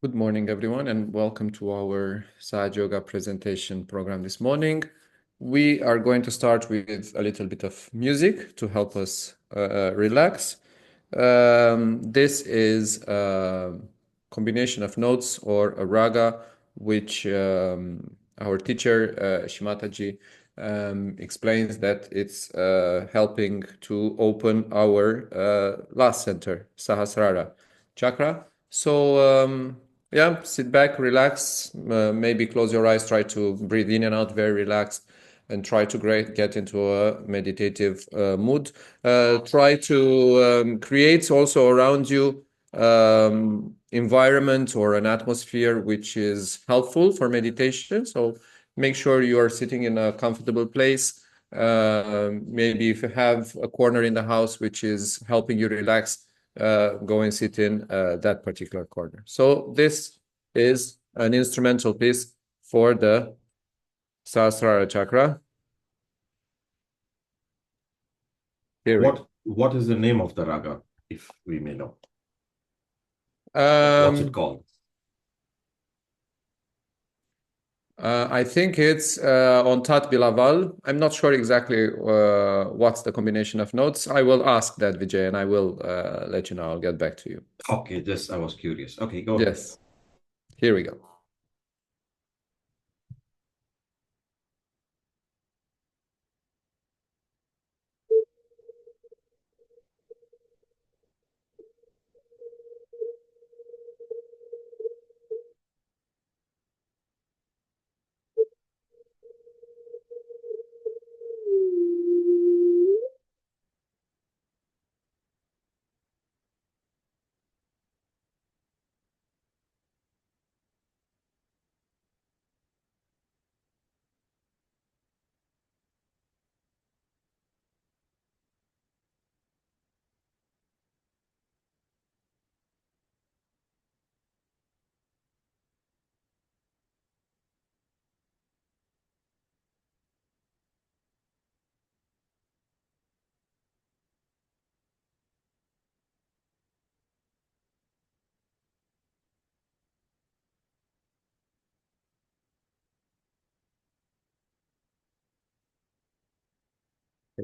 Good morning, everyone, and welcome to our Sahaja Yoga presentation program this morning. We are going to start with a little bit of music to help us relax. This is a combination of notes or a raga, which our teacher, Shimataji, explains that it's helping to open our last center, Sahasrara chakra. So, yeah, sit back, relax, maybe close your eyes, try to breathe in and out very relaxed, and try to get into a meditative mood. Try to create also around you environment or an atmosphere which is helpful for meditation. So make sure you are sitting in a comfortable place. Maybe if you have a corner in the house which is helping you relax, go and sit in that particular corner. So this is an instrumental piece for the Sahasrara chakra. Here we go. What is the name of the raga, if we may know? What's it called? I think it's on Tat Bilaval. I'm not sure exactly what's the combination of notes. I will ask that, Vijay, and I will let you know. I'll get back to you. Okay, just I was curious. Okay, go ahead. Yes. Here we go.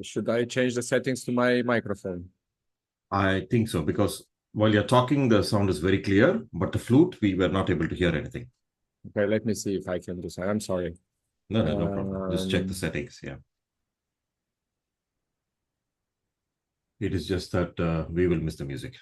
Should I change the settings to my microphone? I think so, because while you're talking, the sound is very clear, but the flute, we were not able to hear anything. Okay, let me see if I can do so. I'm sorry. No problem. Just check the settings. Yeah. It is just that we will miss the music.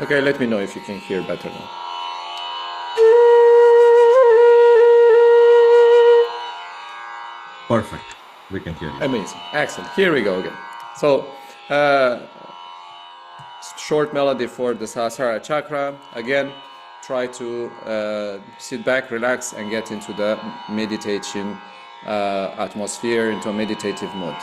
Okay, let me know if you can hear better now. Perfect. We can hear you. Amazing. Excellent. Here we go again. So, short melody for the Sahasrara chakra. Again, try to sit back, relax, and get into the meditation atmosphere, into a meditative mood.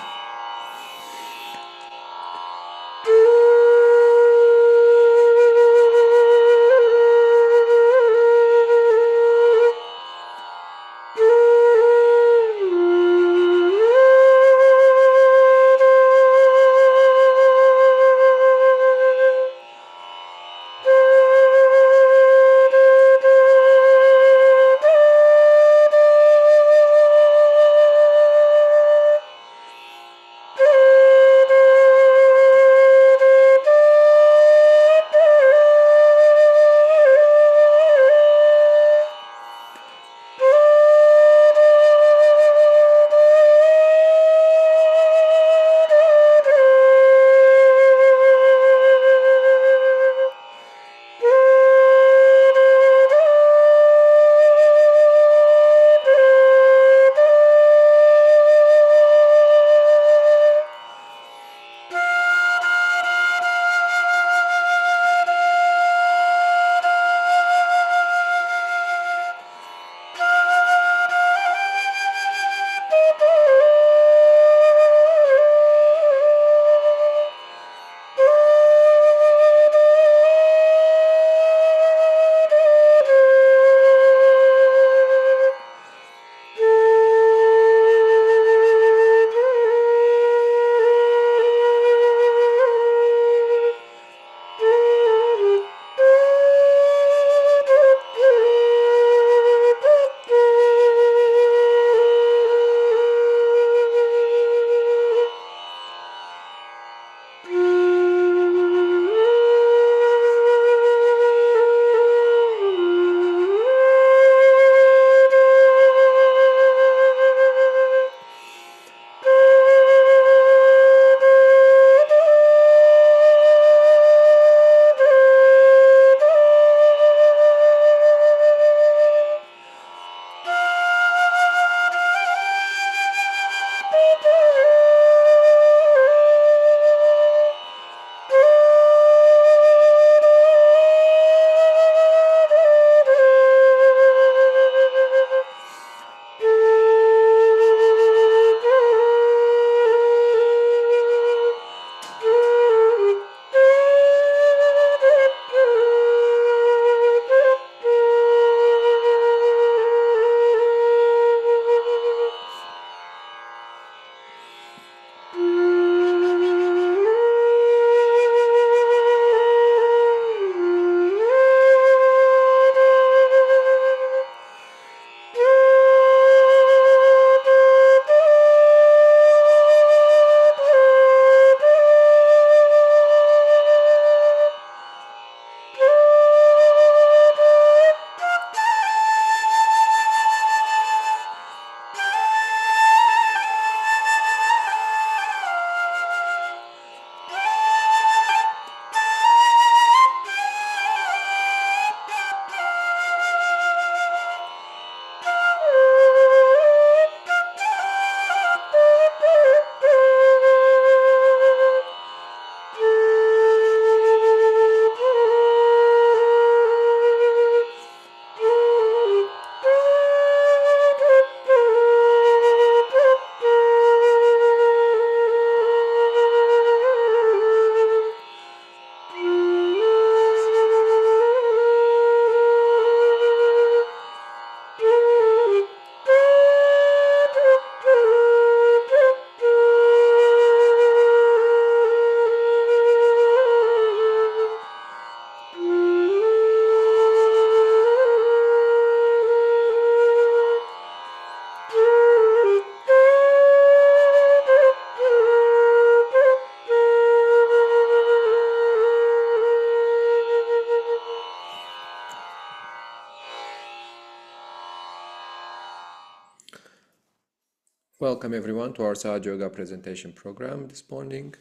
Welcome everyone to our Sahaja Yoga presentation program this morning.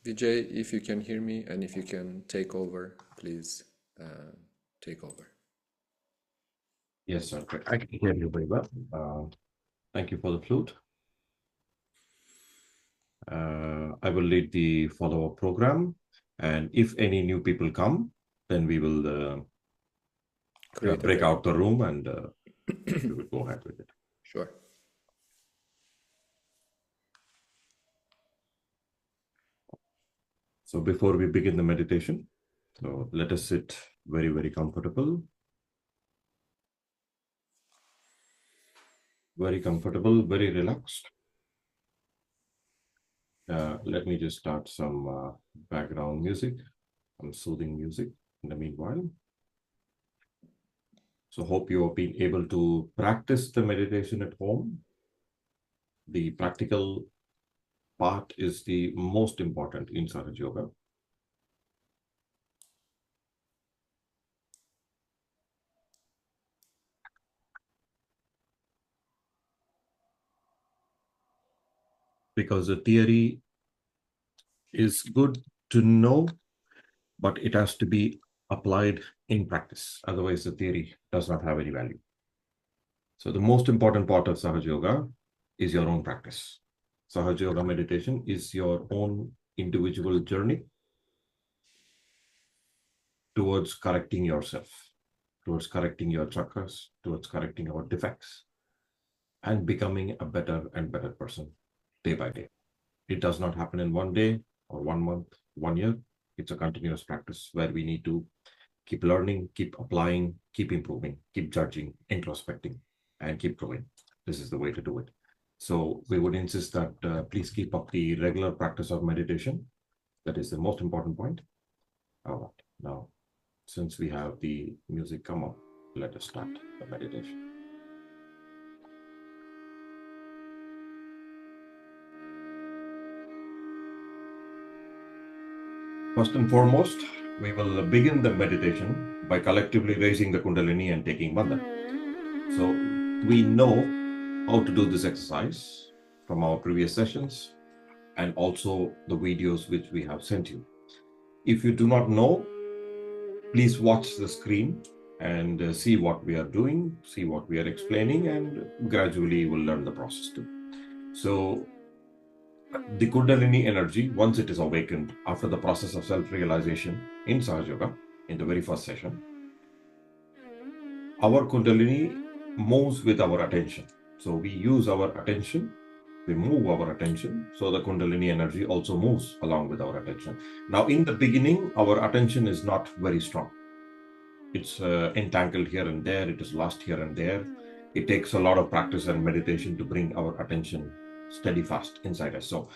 Vijay, if you can hear me and if you can take over, please take over. Yes, sir. I can hear you very well. Thank you for the flute. I will lead the follow-up program, and if any new people come, then we will Create a break break. out the room and we will go ahead with it. Sure. So before we begin the meditation, so let us sit very, very comfortable. Very comfortable, very relaxed. Let me just start some background music, some soothing music in the meanwhile. So hope you have been able to practice the meditation at home. The practical part is the most important in Sahaja Yoga. Because the theory is good to know, but it has to be applied in practice. Otherwise, the theory does not have any value. So the most important part of Sahaja Yoga is your own practice. Sahaja Yoga meditation is your own individual journey towards correcting yourself, towards correcting your chakras, towards correcting our defects, and becoming a better and better person day by day. It does not happen in one day or 1 month, 1 year. It's a continuous practice where we need to keep learning, keep applying, keep improving, keep judging, introspecting, and keep growing. This is the way to do it. So we would insist that please keep up the regular practice of meditation. That is the most important point. All right. Now, since we have the music come up, let us start the meditation. First and foremost, we will begin the meditation by collectively raising the Kundalini and taking Bandhan. So we know how to do this exercise from our previous sessions and also the videos which we have sent you. If you do not know, please watch the screen and see what we are doing, see what we are explaining, and gradually you will learn the process too. So the Kundalini energy, once it is awakened after the process of self-realization in Sahaja Yoga, in the very first session, our Kundalini moves with our attention. So we use our attention, we move our attention, so the Kundalini energy also moves along with our attention. Now, in the beginning, our attention is not very strong. It's entangled here and there, it is lost here and there. It takes a lot of practice and meditation to bring our attention steady fast inside us. So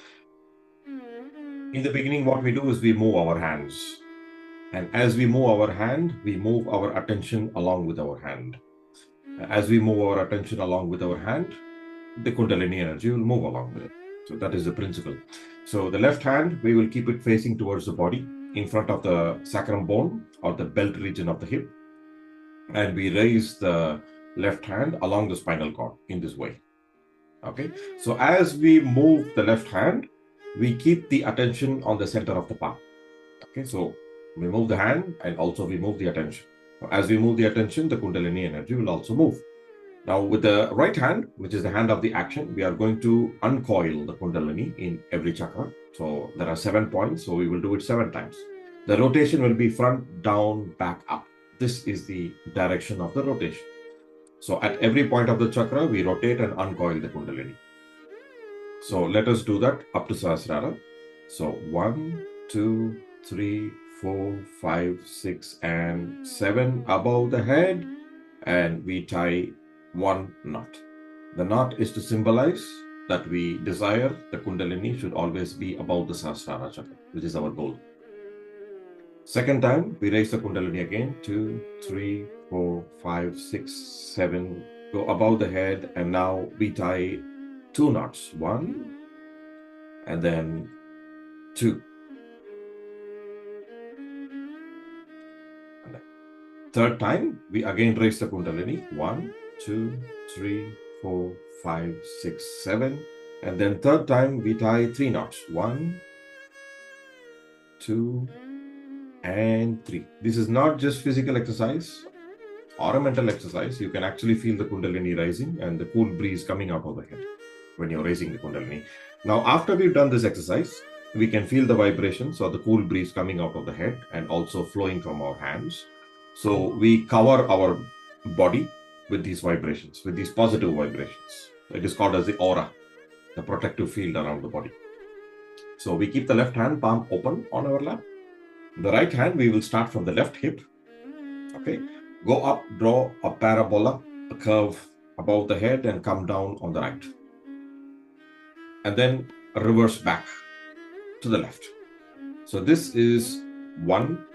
in the beginning, what we do is we move our hands. And as we move our hand, we move our attention along with our hand. As we move our attention along with our hand, the Kundalini energy will move along with it. So that is the principle. So the left hand, we will keep it facing towards the body in front of the sacrum bone or the belt region of the hip. And we raise the left hand along the spinal cord in this way. Okay. So as we move the left hand, we keep the attention on the center of the palm. Okay. So we move the hand and also we move the attention. As we move the attention, the Kundalini energy will also move. Now, with the right hand, which is the hand of the action, we are going to uncoil the Kundalini in every chakra. So there are 7 points, so we will do it 7 times. The rotation will be front, down, back, up. This is the direction of the rotation. So at every point of the chakra, we rotate and uncoil the Kundalini. So let us do that up to Sahasrara. So 1, 2, 3, 4, 5, 6, and 7 above the head, and we tie 1 knot. The knot is to symbolize that we desire the Kundalini should always be above the Sahasrara chakra, which is our goal. Second time, we raise the Kundalini again, 2, 3, 4, 5, 6, 7, go above the head, and now we tie 2 knots, 1, and then 2. And then third time, we again raise the Kundalini, 1, 2, 3, 4, 5, 6, 7. And then third time we tie 3 knots. 1, 2, and 3. This is not just physical exercise or a mental exercise. You can actually feel the Kundalini rising and the cool breeze coming out of the head when you're raising the Kundalini. Now, after we've done this exercise, we can feel the vibrations or the cool breeze coming out of the head and also flowing from our hands. So we cover our body with these vibrations, with these positive vibrations. It is called as the aura, the protective field around the body. So we keep the left hand palm open on our lap. The right hand, we will start from the left hip. Okay. Go up, draw a parabola, a curve above the head and come down on the right. And then reverse back to the left. So this is 1.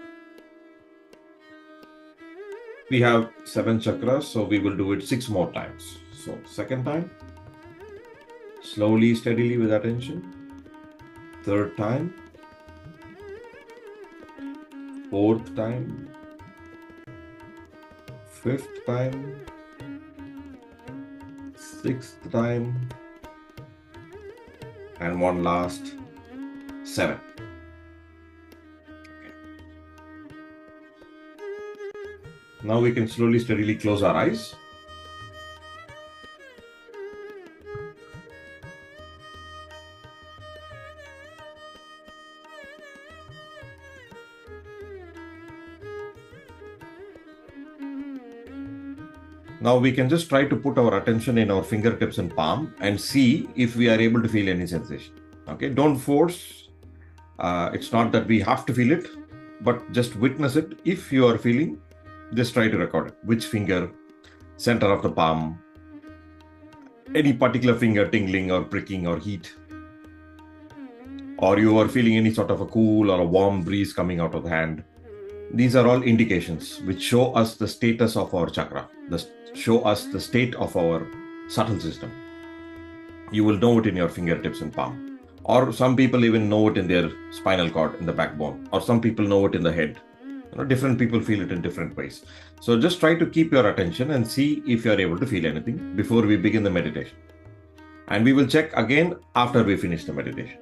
We have 7 chakras, so we will do it 6 more times. So second time, slowly, steadily with attention. Third time, fourth time, fifth time, sixth time, and one last 7. Okay. Now we can slowly, steadily close our eyes. Now we can just try to put our attention in our fingertips and palm and see if we are able to feel any sensation. Okay, don't force. It's not that we have to feel it, but just witness it. If you are feeling, just try to record it. Which finger, center of the palm, any particular finger tingling or pricking or heat, or you are feeling any sort of a cool or a warm breeze coming out of the hand. These are all indications which show us the status of our chakra, show us the state of our subtle system. You will know it in your fingertips and palm. Or some people even know it in their spinal cord, in the backbone. Or some people know it in the head. Different people feel it in different ways. So just try to keep your attention and see if you are able to feel anything before we begin the meditation. And we will check again after we finish the meditation.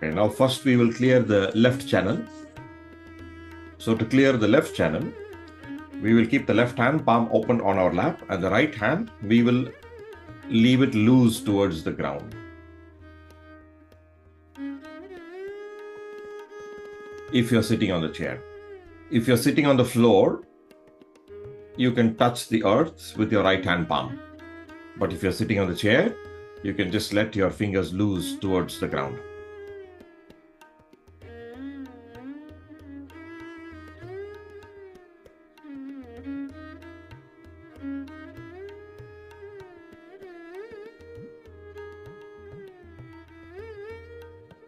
Okay, now first we will clear the left channel. So to clear the left channel, we will keep the left hand palm open on our lap and the right hand, we will leave it loose towards the ground. If you're sitting on the chair. If you're sitting on the floor, you can touch the earth with your right hand palm. But if you're sitting on the chair, you can just let your fingers loose towards the ground.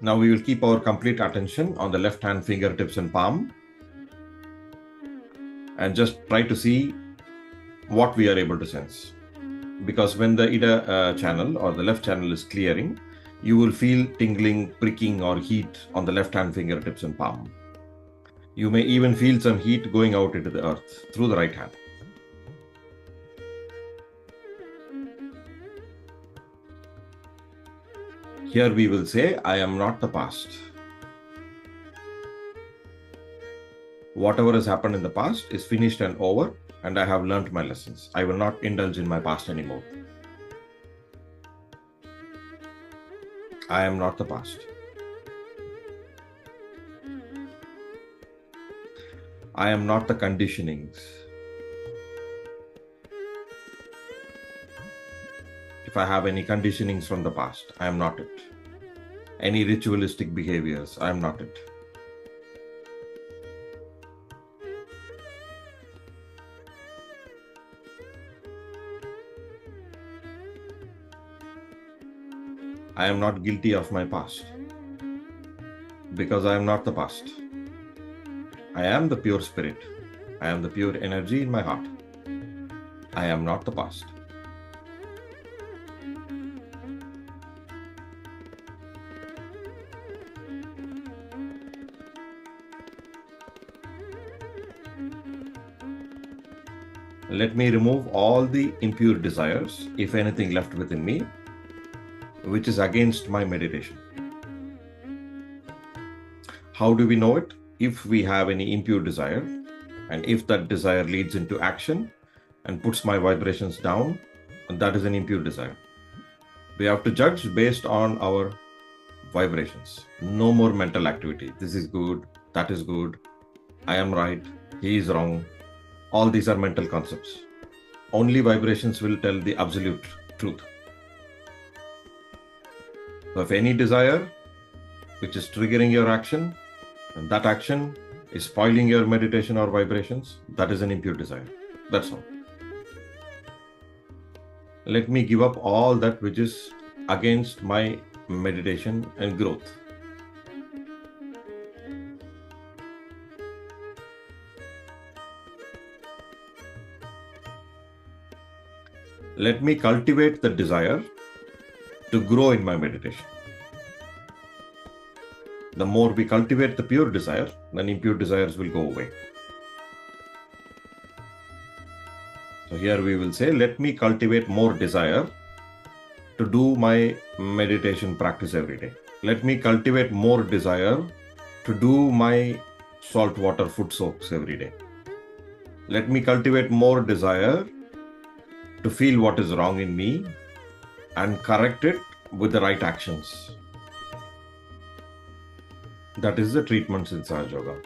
Now we will keep our complete attention on the left hand fingertips and palm and just try to see what we are able to sense. Because when the Ida channel or the left channel is clearing, you will feel tingling, pricking or heat on the left hand fingertips and palm. You may even feel some heat going out into the earth through the right hand. Here we will say, I am not the past. Whatever has happened in the past is finished and over, and I have learnt my lessons. I will not indulge in my past anymore. I am not the past. I am not the conditionings. If I have any conditionings from the past, I am not it. Any ritualistic behaviors, I am not it. I am not guilty of my past, because I am not the past. I am the pure spirit. I am the pure energy in my heart. I am not the past. Let me remove all the impure desires, if anything left within me, which is against my meditation. How do we know it? If we have any impure desire, and if that desire leads into action and puts my vibrations down, that is an impure desire. We have to judge based on our vibrations. No more mental activity. This is good, that is good, I am right, he is wrong. All these are mental concepts. Only vibrations will tell the absolute truth. So if any desire which is triggering your action, and that action is spoiling your meditation or vibrations, that is an impure desire. That's all. Let me give up all that which is against my meditation and growth. Let me cultivate the desire to grow in my meditation. The more we cultivate the pure desire, then impure desires will go away. So here we will say, let me cultivate more desire to do my meditation practice every day. Let me cultivate more desire to do my saltwater foot soaks every day. Let me cultivate more desire to feel what is wrong in me and correct it with the right actions. That is the treatments in Sahaja Yoga.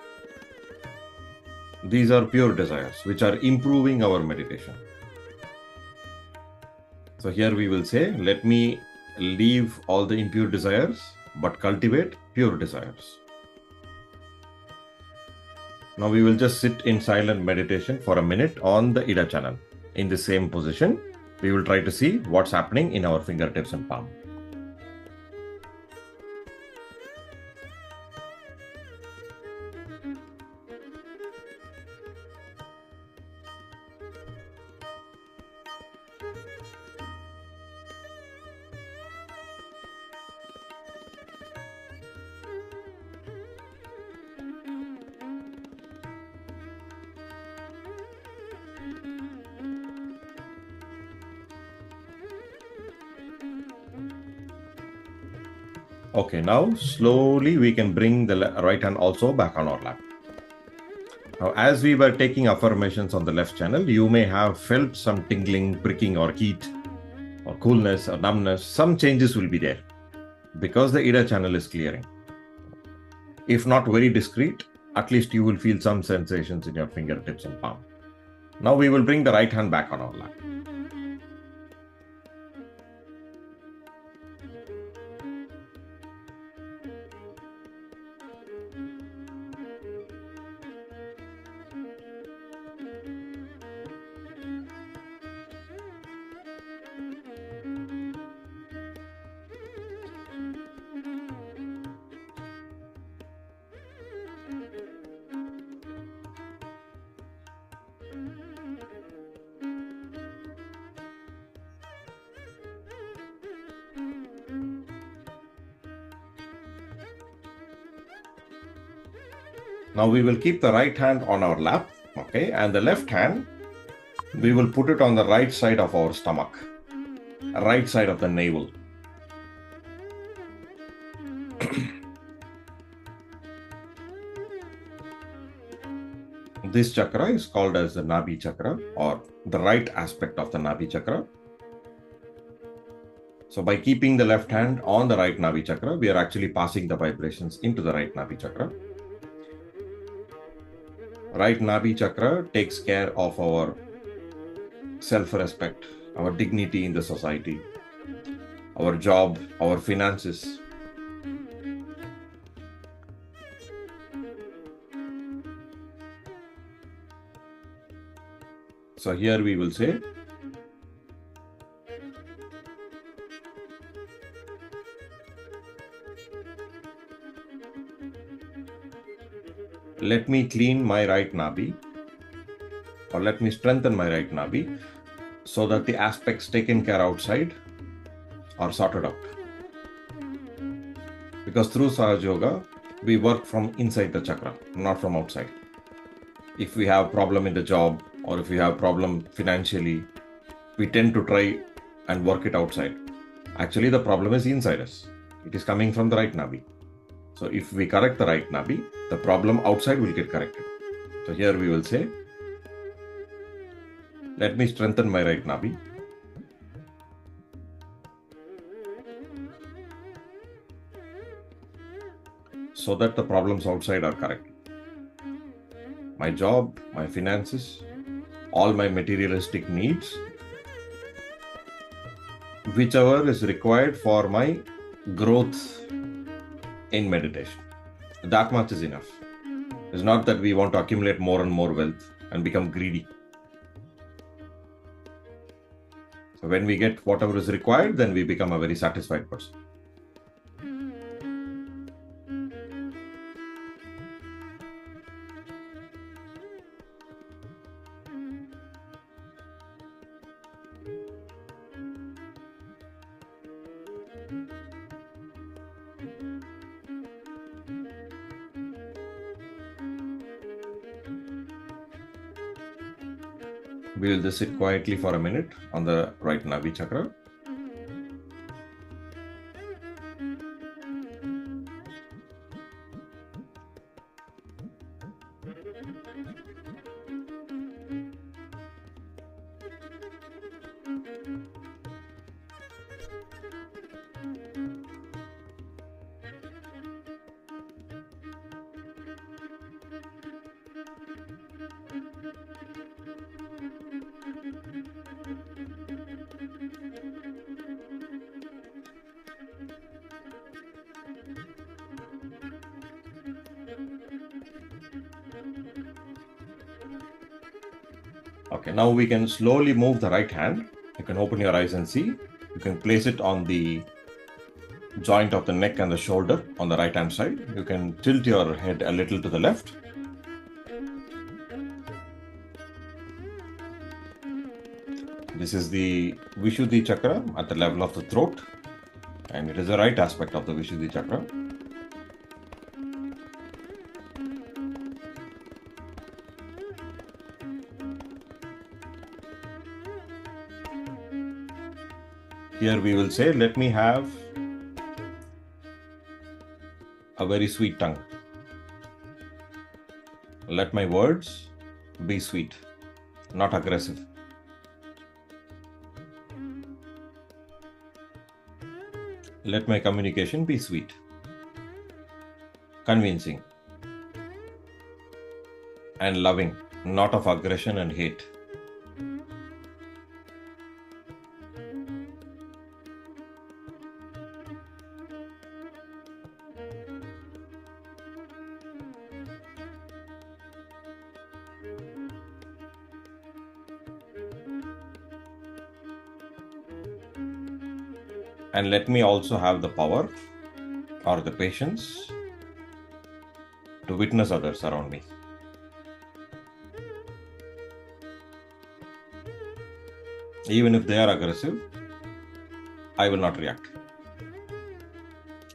These are pure desires which are improving our meditation. So here we will say, let me leave all the impure desires but cultivate pure desires. Now we will just sit in silent meditation for a minute on the Ida channel. In the same position, we will try to see what's happening in our fingertips and palm. Okay, now slowly we can bring the right hand also back on our lap. Now, as we were taking affirmations on the left channel, you may have felt some tingling, pricking, or heat, or coolness, or numbness. Some changes will be there because the Ida channel is clearing. If not very discreet, at least you will feel some sensations in your fingertips and palm. Now we will bring the right hand back on our lap. Now we will keep the right hand on our lap, okay, and the left hand, we will put it on the right side of our stomach, right side of the navel. This chakra is called as the Nabhi chakra, or the right aspect of the Nabhi chakra. So by keeping the left hand on the right Nabhi chakra, we are actually passing the vibrations into the right Nabhi chakra. Right Nabhi chakra takes care of our self-respect, our dignity in the society, our job, our finances. So here we will say, let me clean my right nabi, or let me strengthen my right nabi so that the aspects taken care outside are sorted out. Because through Sahaja Yoga, we work from inside the chakra, not from outside. If we have problem in the job, or if we have problem financially, we tend to try and work it outside. Actually, the problem is inside us. It is coming from the right nabi. So if we correct the right nabi, the problem outside will get corrected. So here we will say, let me strengthen my right nabi so that the problems outside are corrected. My job, my finances, all my materialistic needs, whichever is required for my growth in meditation. That much is enough. It's not that we want to accumulate more and more wealth and become greedy. So when we get whatever is required, then we become a very satisfied person. We will just sit quietly for a minute on the right nabi chakra. Okay, now we can slowly move the right hand. You can open your eyes and see. You can place it on the joint of the neck and the shoulder on the right hand side. You can tilt your head a little to the left. This is the Vishuddhi chakra at the level of the throat, and it is the right aspect of the Vishuddhi chakra. Here we will say, let me have a very sweet tongue. Let my words be sweet, not aggressive. Let my communication be sweet, convincing, and loving, not of aggression and hate. And let me also have the power or the patience to witness others around me. Even if they are aggressive, I will not react.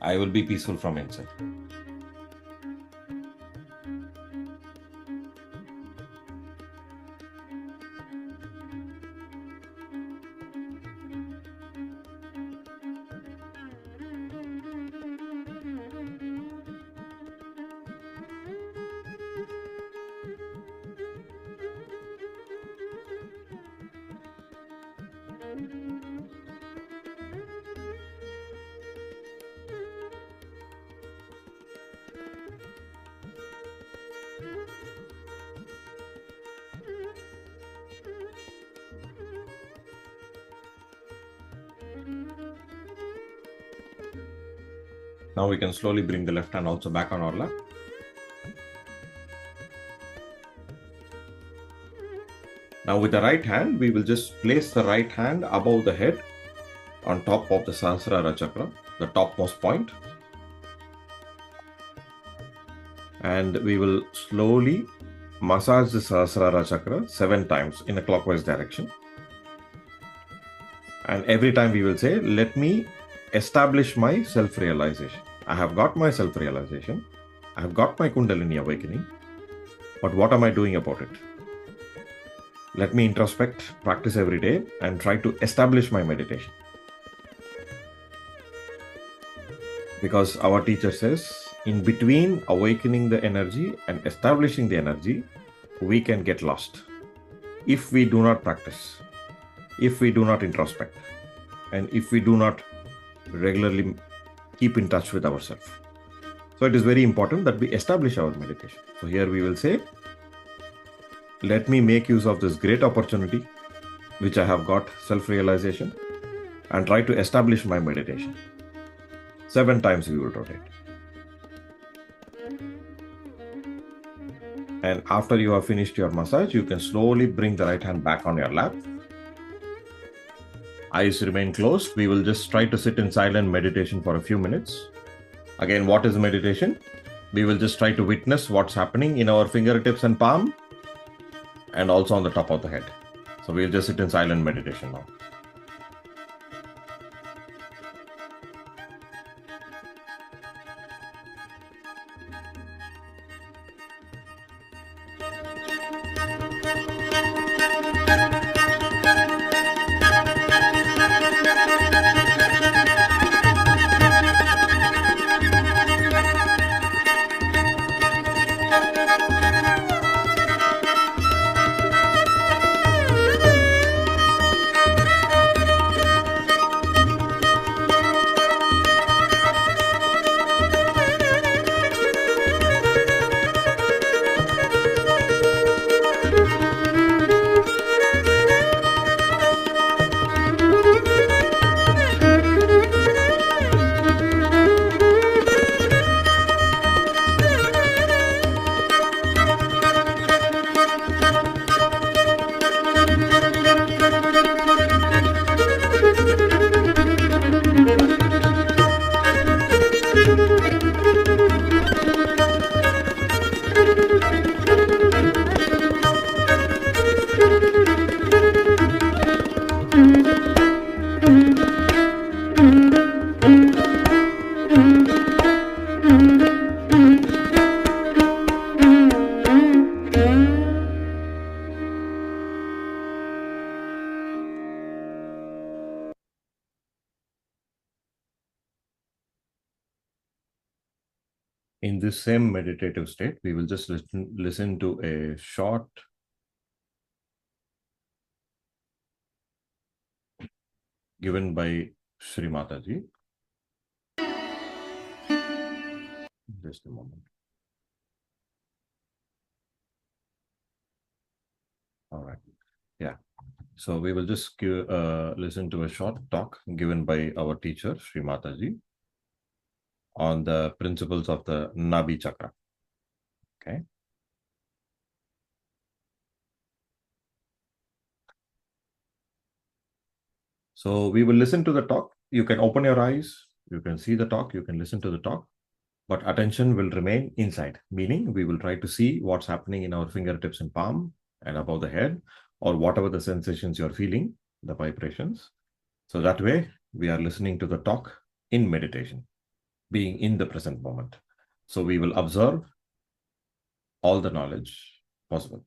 I will be peaceful from inside. Now we can slowly bring the left hand also back on our lap. Now with the right hand, we will just place the right hand above the head on top of the Sahasrara chakra, the topmost point. And we will slowly massage the Sahasrara chakra 7 times in a clockwise direction. And every time we will say, let me establish my self-realization. I have got my self-realization. I have got my Kundalini awakening. But what am I doing about it? Let me introspect, practice every day, and try to establish my meditation. Because our teacher says, in between awakening the energy and establishing the energy, we can get lost if we do not practice, if we do not introspect, and if we do not regularly keep in touch with ourselves. So it is very important that we establish our meditation. So here we will say, let me make use of this great opportunity, which I have got, self-realization, and try to establish my meditation. 7 times we will rotate. And after you have finished your massage, you can slowly bring the right hand back on your lap. Eyes remain closed. We will just try to sit in silent meditation for a few minutes. Again, what is meditation? We will just try to witness what's happening in our fingertips and palm, and also on the top of the head. So we'll just sit in silent meditation now. In this same meditative state, we will just listen to a short given by Sri Mataji. Just a moment. All right. Yeah. So we will just listen to a short talk given by our teacher, Sri Mataji, on the principles of the Nabi Chakra. Okay. So we will listen to the talk. You can open your eyes, you can see the talk, you can listen to the talk, but attention will remain inside, meaning we will try to see what's happening in our fingertips and palm and above the head, or whatever the sensations you're feeling, the vibrations. So that way, we are listening to the talk in meditation, being in the present moment. So we will observe all the knowledge possible.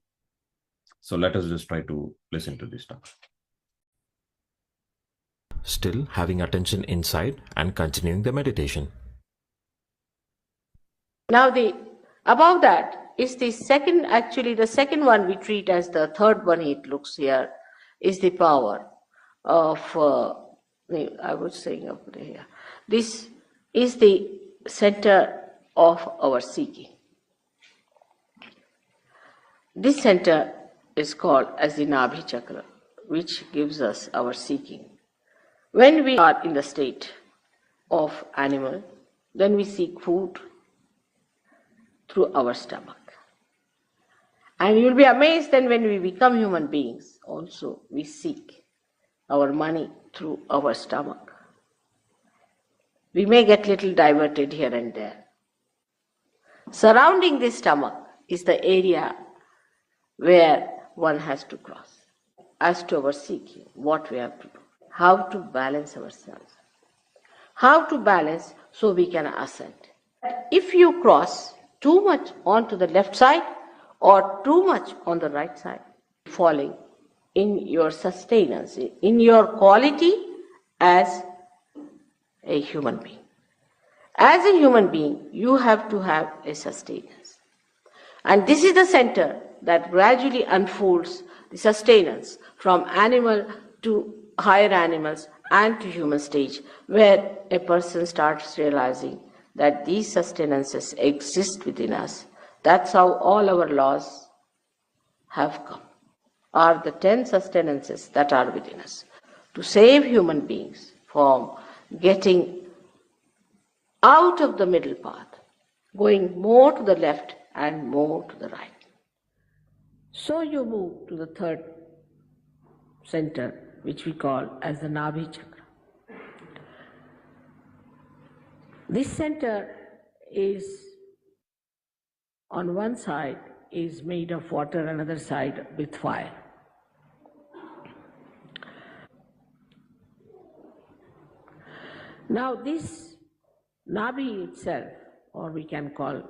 So let us just try to listen to this talk. Still having attention inside and continuing the meditation. Now above that is the second, actually the second one we treat as the third one, it looks here, is the power of, I was saying up here, this is the center of our seeking. This center is called as the Nabhi Chakra, which gives us our seeking. When we are in the state of animal, then we seek food through our stomach. And you'll be amazed then when we become human beings, also we seek our money through our stomach. We may get little diverted here and there. Surrounding the stomach is the area where one has to cross. As to our seeking, what we have to do, how to balance ourselves, how to balance so we can ascend. If you cross too much onto the left side or too much on the right side, falling in your sustenance, in your quality as a human being. As a human being, you have to have a sustenance. And this is the center that gradually unfolds the sustenance from animal to higher animals and to human stage, where a person starts realizing that these sustenances exist within us. That's how all our laws have come, are the 10 sustenances that are within us, to save human beings from getting out of the middle path, going more to the left and more to the right. So you move to the third center, which we call as the Nabhi chakra. This center is, on one side, is made of water, another side with fire. Now this Nabhi itself, or we can call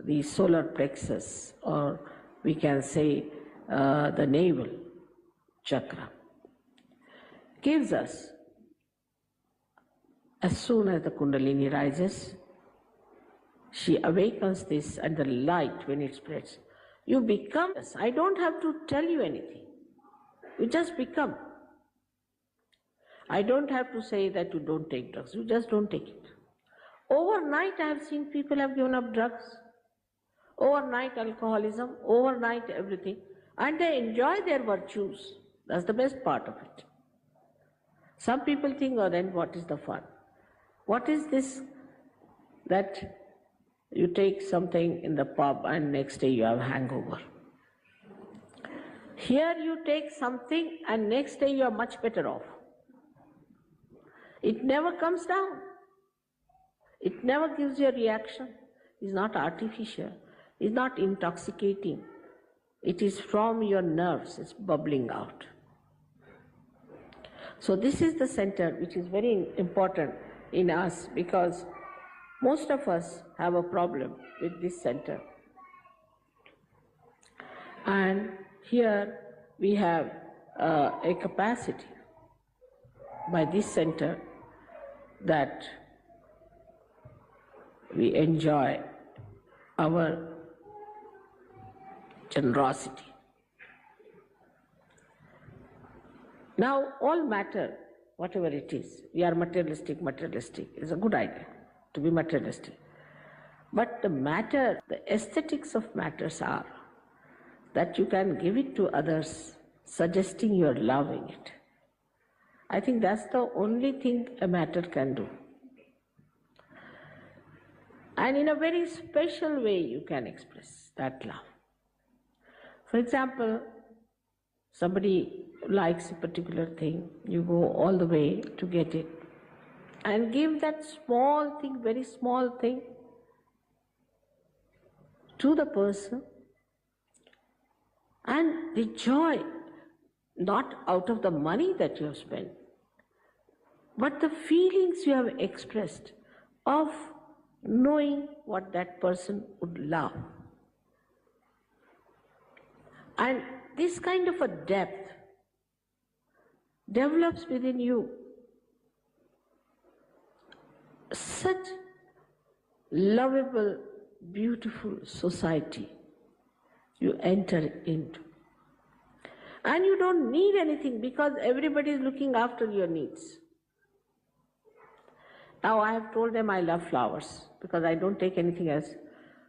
the solar plexus, or we can say the navel chakra, gives us, as soon as the Kundalini rises, she awakens this, and the light, when it spreads, you become. I don't have to tell you anything. You just become. I don't have to say that you don't take drugs. You just don't take it. Overnight, I have seen people have given up drugs. Overnight alcoholism, overnight everything. And they enjoy their virtues. That's the best part of it. Some people think, oh, then what is the fun? What is this that you take something in the pub and next day you have hangover? Here you take something and next day you are much better off. It never comes down. It never gives you a reaction. It's not artificial. It's not intoxicating. It is from your nerves. It's bubbling out. So this is the center which is very important in us, because most of us have a problem with this center. And here we have a capacity by this center that we enjoy our generosity. Now, all matter, whatever it is, we are materialistic, it's a good idea to be materialistic. But the matter, the aesthetics of matters are that you can give it to others, suggesting you are loving it. I think that's the only thing a matter can do. And in a very special way you can express that love. For example, somebody likes a particular thing, you go all the way to get it, and give that small thing, very small thing, to the person, and the joy, not out of the money that you have spent, but the feelings you have expressed of knowing what that person would love. And this kind of a depth develops within you such lovable, beautiful society you enter into. And you don't need anything because everybody is looking after your needs. Now I have told them I love flowers because I don't take anything else.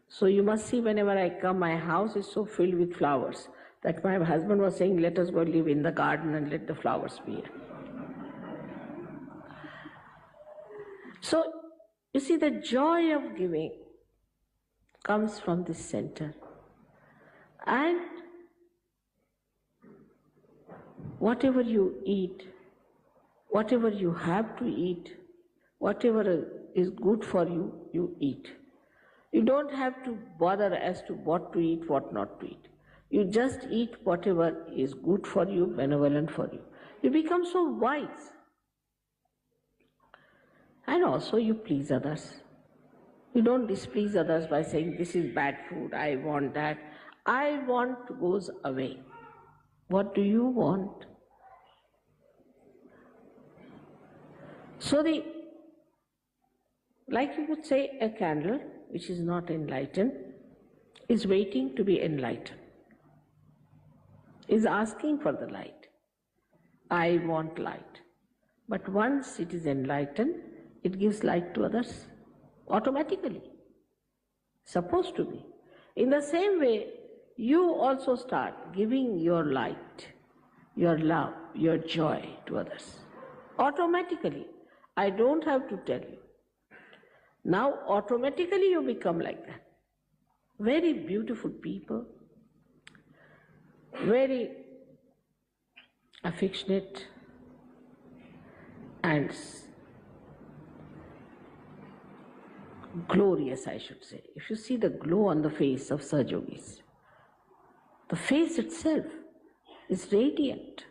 So you must see whenever I come, my house is so filled with flowers that my husband was saying, let us go live in the garden and let the flowers be here. So you see, the joy of giving comes from this center. And whatever you eat, whatever you have to eat, whatever is good for you, you eat. You don't have to bother as to what to eat, what not to eat. You just eat whatever is good for you, benevolent for you. You become so wise. And also you please others. You don't displease others by saying, this is bad food, I want that. I want goes away. What do you want? So like you would say, a candle which is not enlightened is waiting to be enlightened, is asking for the light. I want light. But once it is enlightened, it gives light to others automatically. Supposed to be. In the same way, you also start giving your light, your love, your joy to others. Automatically. I don't have to tell you. Now automatically you become like that. Very beautiful people, very affectionate and glorious, I should say. If you see the glow on the face of Sahajogis, the face itself is radiant.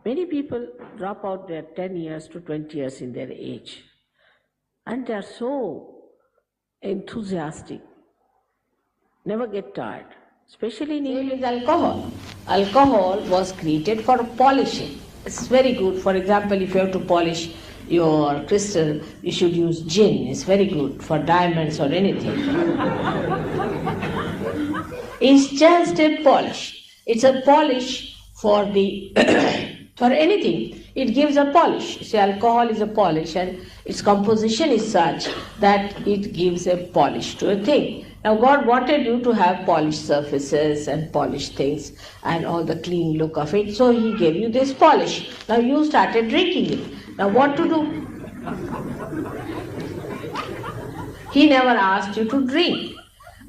Many people drop out their 10 years to 20 years in their age, and they are so enthusiastic, never get tired, especially in English. Alcohol. Alcohol was created for polishing. It's very good. For example, if you have to polish your crystal, you should use gin. It's very good for diamonds or anything. It's just a polish. It's a polish for the for anything. It gives a polish. See, alcohol is a polish, and its composition is such that it gives a polish to a thing. Now God wanted you to have polished surfaces and polished things and all the clean look of it, so He gave you this polish. Now you started drinking it. Now what to do? He never asked you to drink.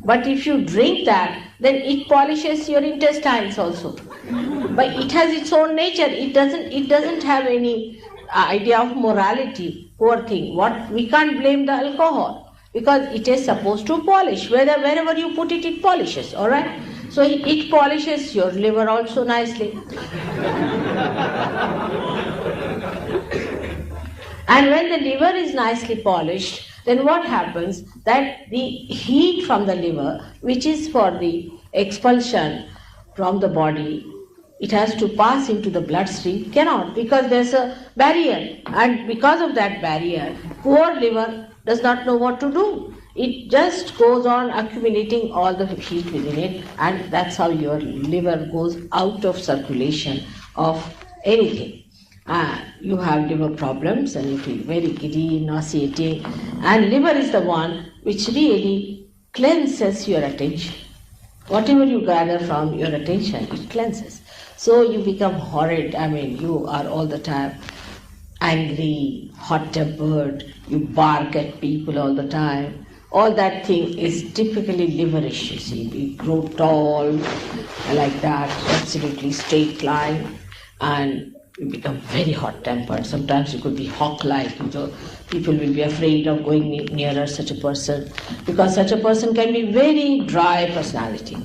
But if you drink that, then it polishes your intestines also. But it has its own nature. It doesn't have any idea of morality. Poor thing. We can't blame the alcohol, because it is supposed to polish. Wherever you put it, it polishes. All right. So it polishes your liver also nicely. And when the liver is nicely polished, then what happens? That the heat from the liver, which is for the expulsion from the body, it has to pass into the bloodstream, cannot, because there's a barrier. And because of that barrier, poor liver does not know what to do. It just goes on accumulating all the heat within it, and that's how your liver goes out of circulation of anything. You have liver problems and you feel very giddy, nauseating, and liver is the one which really cleanses your attention. Whatever you gather from your attention, it cleanses. So you become horrid. You are all the time angry, hot-tempered, you bark at people all the time. All that thing is typically liverish, you see. You grow tall like that, absolutely straight line, and you become very hot-tempered. Sometimes you could be hawk-like. People will be afraid of going nearer such a person, because such a person can be very dry personality.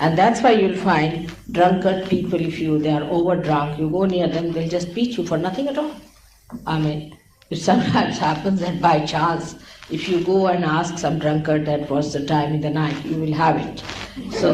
And that's why you'll find drunkard people, if they are over-drunk, you go near them, they'll just beat you for nothing at all. It sometimes happens that by chance, if you go and ask some drunkard that was the time in the night, you will have it. So,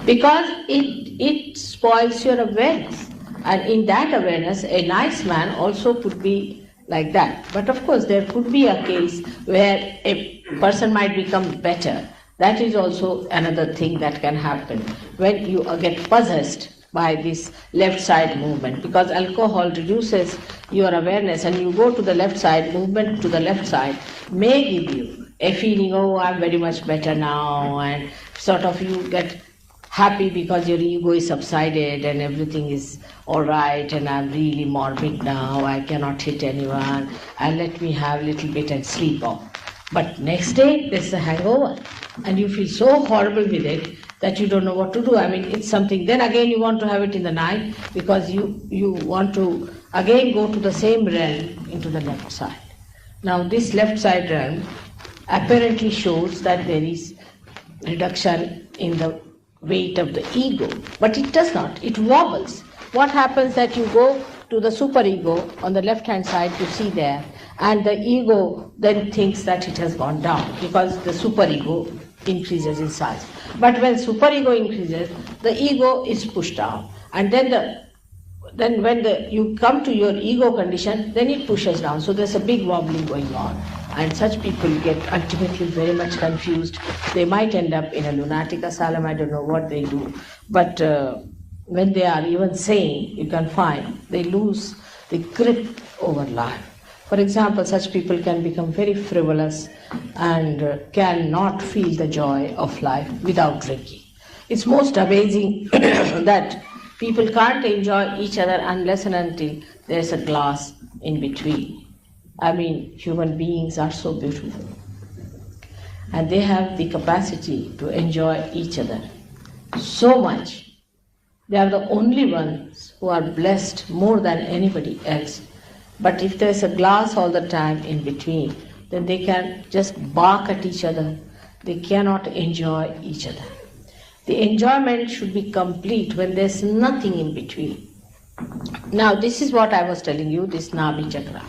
because it spoils your awareness. And in that awareness, a nice man also could be like that. But of course, there could be a case where a person might become better. That is also another thing that can happen when you get possessed by this left side movement, because alcohol reduces your awareness, and you go to the left side, movement to the left side may give you a feeling, oh, I'm very much better now, and sort of you get happy because your ego is subsided and everything is all right, and I'm really morbid now, I cannot hit anyone, and let me have a little bit and sleep off. But next day, there's a hangover, and you feel so horrible with it that you don't know what to do. It's something. Then again you want to have it in the night, because you want to again go to the same realm into the left side. Now this left side realm apparently shows that there is reduction in the weight of the ego, but it does not, it wobbles. What happens that you go to the superego on the left hand side to see there, and the ego then thinks that it has gone down because the superego increases in size. But when superego increases, the ego is pushed down, and then when you come to your ego condition, then it pushes down. So there's a big wobbling going on. And such people get ultimately very much confused. They might end up in a lunatic asylum, I don't know what they do. But when they are even sane, you can find they lose the grip over life. For example, such people can become very frivolous and cannot feel the joy of life without drinking. It's most amazing that people can't enjoy each other unless and until there's a glass in between. I mean, human beings are so beautiful, and they have the capacity to enjoy each other so much. They are the only ones who are blessed more than anybody else. But if there's a glass all the time in between, then they can just bark at each other. They cannot enjoy each other. The enjoyment should be complete when there's nothing in between. Now, this is what I was telling you, this Nabi Chakra.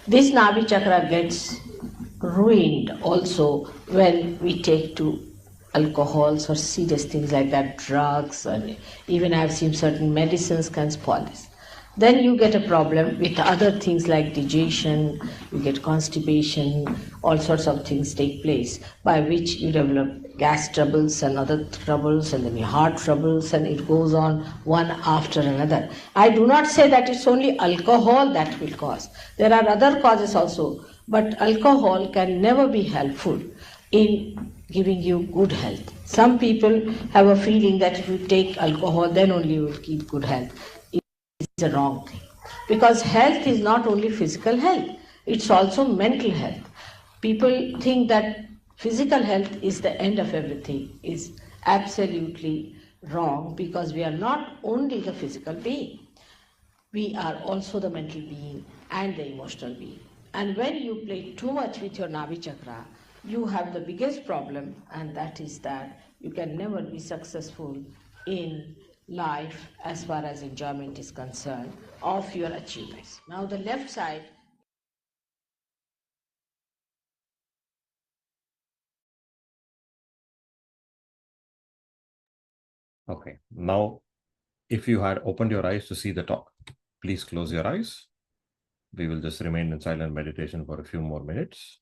This Nabi Chakra gets ruined also when we take to alcohols or serious things like that, drugs, and even I've seen certain medicines can spoil this. Then you get a problem with other things like digestion, you get constipation, all sorts of things take place by which you develop gas troubles and other troubles and then your heart troubles, and it goes on one after another. I do not say that it's only alcohol that will cause. There are other causes also, but alcohol can never be helpful in giving you good health. Some people have a feeling that if you take alcohol, then only you will keep good health. It's a wrong thing. Because health is not only physical health, it's also mental health. People think that physical health is the end of everything. Is absolutely wrong, because we are not only the physical being, we are also the mental being and the emotional being. And when you play too much with your Navi Chakra, you have the biggest problem, and that is that you can never be successful in life as far as enjoyment is concerned of your achievements. Now the left side. Okay. Now, if you had opened your eyes to see the talk, please close your eyes. We will just remain in silent meditation for a few more minutes.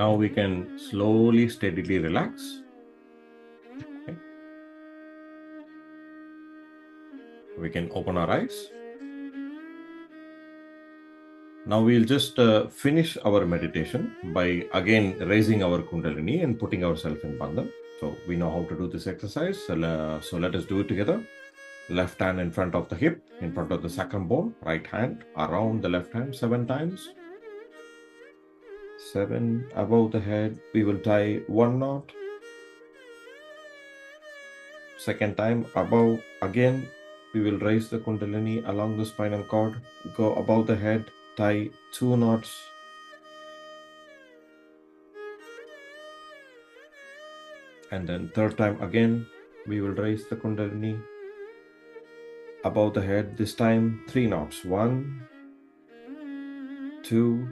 Now we can slowly, steadily relax. Okay. We can open our eyes. Now we'll just finish our meditation by again raising our Kundalini and putting ourselves in Bandhan. So we know how to do this exercise. So let us do it together. Left hand in front of the hip, in front of the sacrum bone. Right hand around the left hand 7 times. 7 above the head. We will tie 1 knot. Second time above, again we will raise the Kundalini along the spinal cord, go above the head, tie 2 knots. And then third time again we will raise the Kundalini above the head, this time 3 knots. 1, 2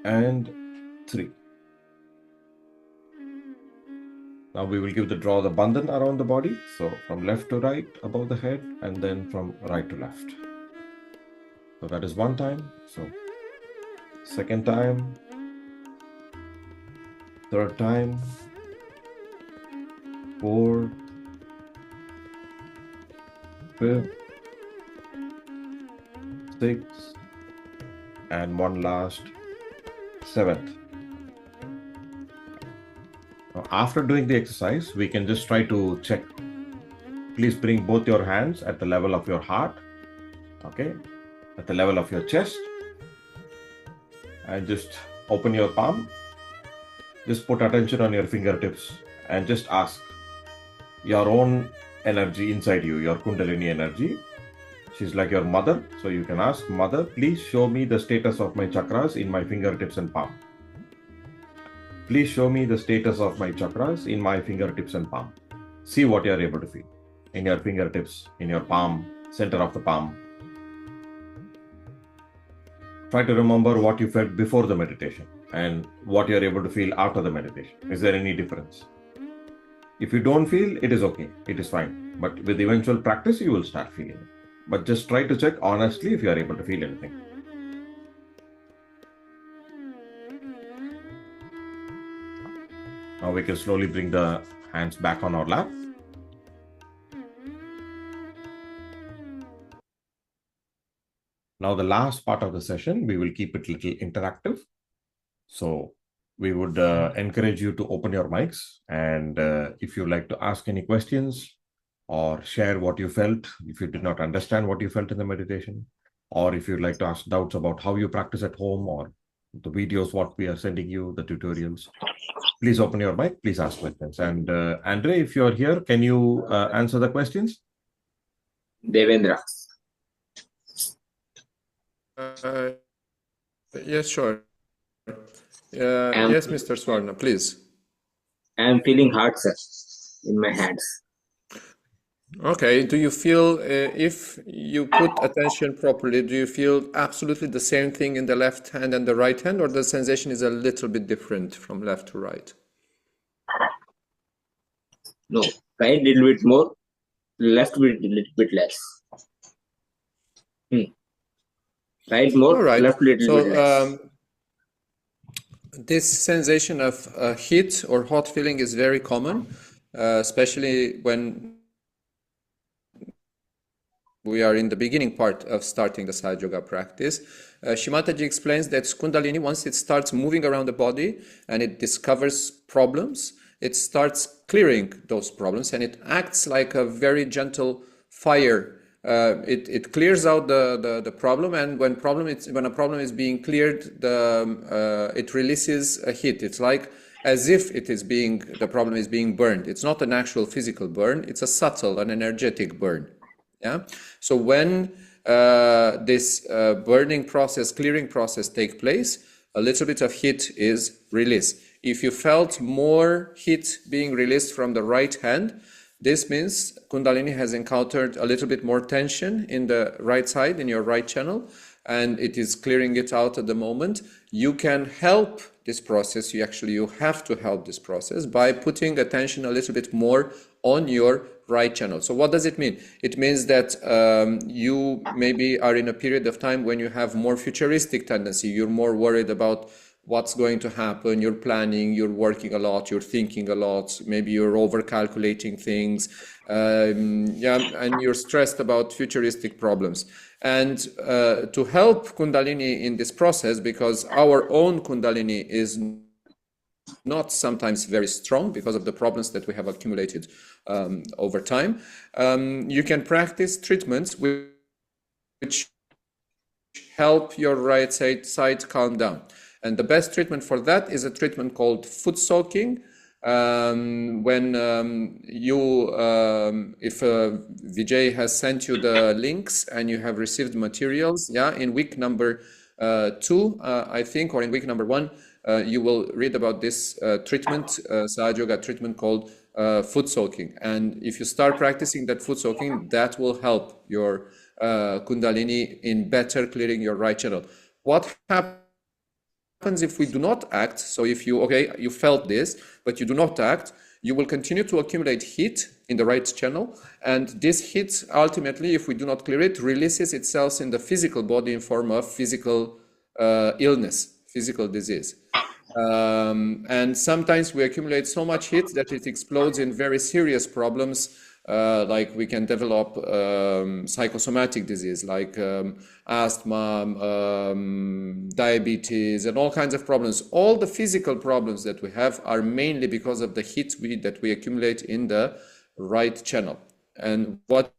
and 3. Now we will draw the bandhan around the body. So from left to right above the head, and then from right to left. So that is 1 time. So second time, third time, 4th, 5th, 6th, and 1 last, 7th. Now, after doing the exercise, we can just try to check. Please bring both your hands at the level of your heart, okay, at the level of your chest, and just open your palm. Just put attention on your fingertips and just ask your own energy inside you, your Kundalini energy. She's like your mother, so you can ask, Mother, please show me the status of my chakras in my fingertips and palm. Please show me the status of my chakras in my fingertips and palm. See what you are able to feel in your fingertips, in your palm, center of the palm. Try to remember what you felt before the meditation and what you are able to feel after the meditation. Is there any difference? If you don't feel, it is okay. It is fine. But with eventual practice, you will start feeling it. But just try to check honestly if you are able to feel anything. Now we can slowly bring the hands back on our lap. Now the last part of the session, we will keep it a little interactive. So we would encourage you to open your mics, and if you like to ask any questions or share what you felt, if you did not understand what you felt in the meditation, or if you'd like to ask doubts about how you practice at home or the videos, what we are sending you, the tutorials, please open your mic, please ask questions. And Andre, if you're here, can you answer the questions? Devendra. Yes, sure. Yes, Mr. Swarna, please. I am feeling hard, sir, in my hands. Okay, do you feel, if you put attention properly, do you feel absolutely the same thing in the left hand and the right hand, or the sensation is a little bit different from left to right? No, right little bit more, left bit little bit less. Right more, All right. left little bit less. This sensation of heat or hot feeling is very common, especially when we are in the beginning part of starting the Sahaja Yoga practice. Shimataji explains that Kundalini, once it starts moving around the body and it discovers problems, it starts clearing those problems, and it acts like a very gentle fire. It clears out the problem, and when a problem is being cleared, it releases a heat. It's like as if the problem is being burned. It's not an actual physical burn, it's a subtle, an energetic burn. Yeah. So when this burning process, clearing process take place, a little bit of heat is released. If you felt more heat being released from the right hand, this means Kundalini has encountered a little bit more tension in the right side, in your right channel, and it is clearing it out at the moment. You can help this process. You have to help this process by putting attention a little bit more on your right channel. So what does it mean? It means that you maybe are in a period of time when you have more futuristic tendency. You're more worried about what's going to happen. You're planning, you're working a lot, you're thinking a lot, maybe you're over calculating things, yeah, and you're stressed about futuristic problems. And to help Kundalini in this process, because our own Kundalini is not sometimes very strong because of the problems that we have accumulated over time, you can practice treatments which help your right side calm down. And the best treatment for that is a treatment called foot soaking. When if Vijay has sent you the links and you have received materials, yeah, in week number 2, I think, or in week number 1, you will read about this treatment, Sahaja Yoga treatment called foot soaking. And if you start practicing that foot soaking, that will help your Kundalini in better clearing your right channel. What happens if we do not act? So if you felt this, but you do not act, you will continue to accumulate heat in the right channel. And this heat, ultimately, if we do not clear it, releases itself in the physical body in form of physical illness, physical disease. And sometimes we accumulate so much heat that it explodes in very serious problems. Like we can develop psychosomatic disease like asthma, diabetes, and all kinds of problems. All the physical problems that we have are mainly because of the heat that we accumulate in the right channel. And what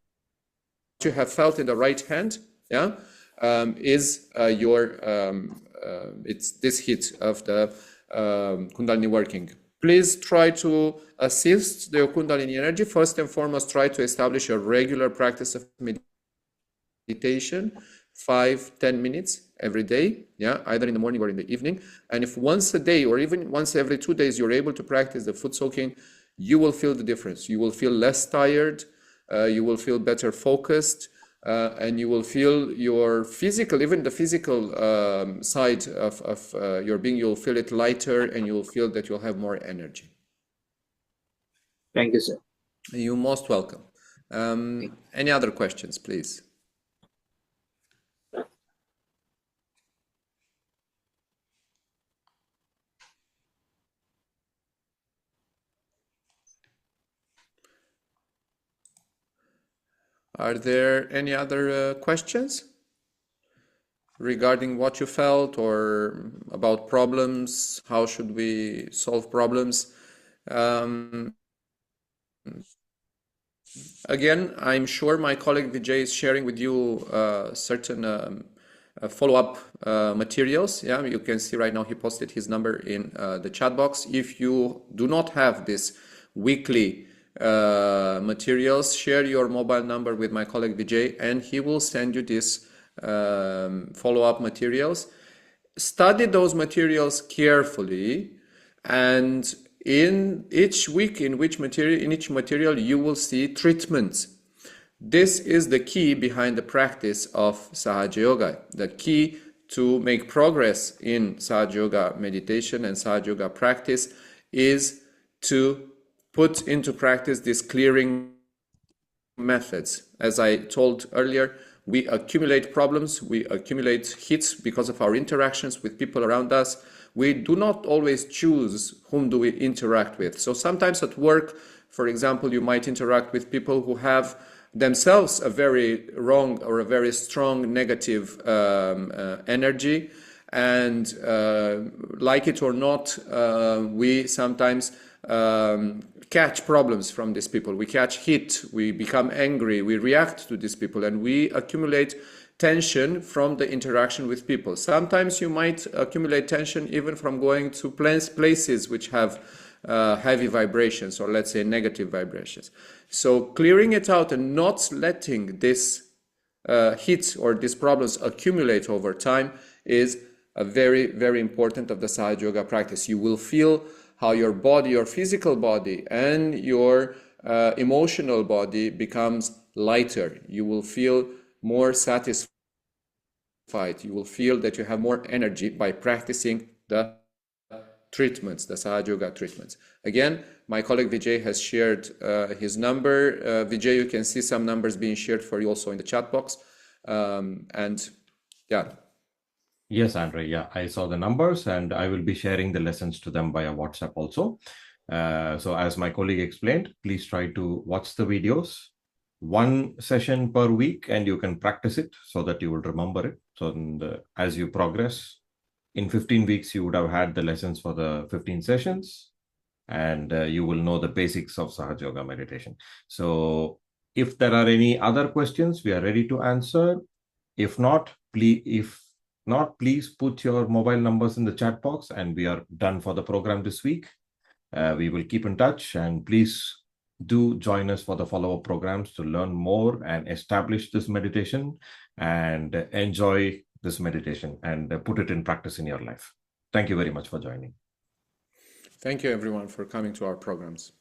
you have felt in the right hand, yeah, is it's this heat of the Kundalini working. Please try to assist the Kundalini energy. First and foremost, try to establish a regular practice of meditation, 5-10 minutes every day, yeah, either in the morning or in the evening. And if once a day or even once every 2 days you're able to practice the foot soaking, you will feel the difference. You will feel less tired, you will feel better focused, and you will feel your physical, even the physical side of your being, you'll feel it lighter, and you'll feel that you'll have more energy. Thank you, sir. You're most welcome. Any other questions, please? Are there any other questions regarding what you felt or about problems? How should we solve problems? Again, I'm sure my colleague Vijay is sharing with you certain follow-up materials. Yeah, you can see right now he posted his number in the chat box. If you do not have this weekly materials, share your mobile number with my colleague Vijay and he will send you this follow-up materials. Study those materials carefully, and in each week, in each material you will see treatments. This is the key behind the practice of Sahaja Yoga. The key to make progress in Sahaja Yoga meditation and Sahaja Yoga practice is to put into practice these clearing methods. As I told earlier, we accumulate problems, we accumulate hits because of our interactions with people around us. We do not always choose whom do we interact with. So sometimes at work, for example, you might interact with people who have themselves a very wrong or a very strong negative energy. And like it or not, we sometimes catch problems from these people. We catch heat, we become angry, we react to these people, and we accumulate tension from the interaction with people. Sometimes you might accumulate tension even from going to places which have heavy vibrations, or let's say negative vibrations. So clearing it out and not letting this heat or these problems accumulate over time is a very, very important of the Sahaja Yoga practice. You will feel how your body, your physical body, and your emotional body becomes lighter. You will feel more satisfied. You will feel that you have more energy by practicing the treatments, the Sahaja Yoga treatments. Again, my colleague Vijay has shared his number. Vijay, you can see some numbers being shared for you also in the chat box. And yeah, Yes, Andre. Yeah, I saw the numbers and I will be sharing the lessons to them via WhatsApp also. So, as my colleague explained, please try to watch the videos, one session per week, and you can practice it so that you will remember it. So, as you progress, in 15 weeks, you would have had the lessons for the 15 sessions, and you will know the basics of Sahaja Yoga meditation. So, if there are any other questions, we are ready to answer. If not, please put your mobile numbers in the chat box, and we are done for the program this week. We will keep in touch, and please do join us for the follow-up programs to learn more and establish this meditation and enjoy this meditation and put it in practice in your life. Thank you very much for joining. Thank you, everyone, for coming to our programs.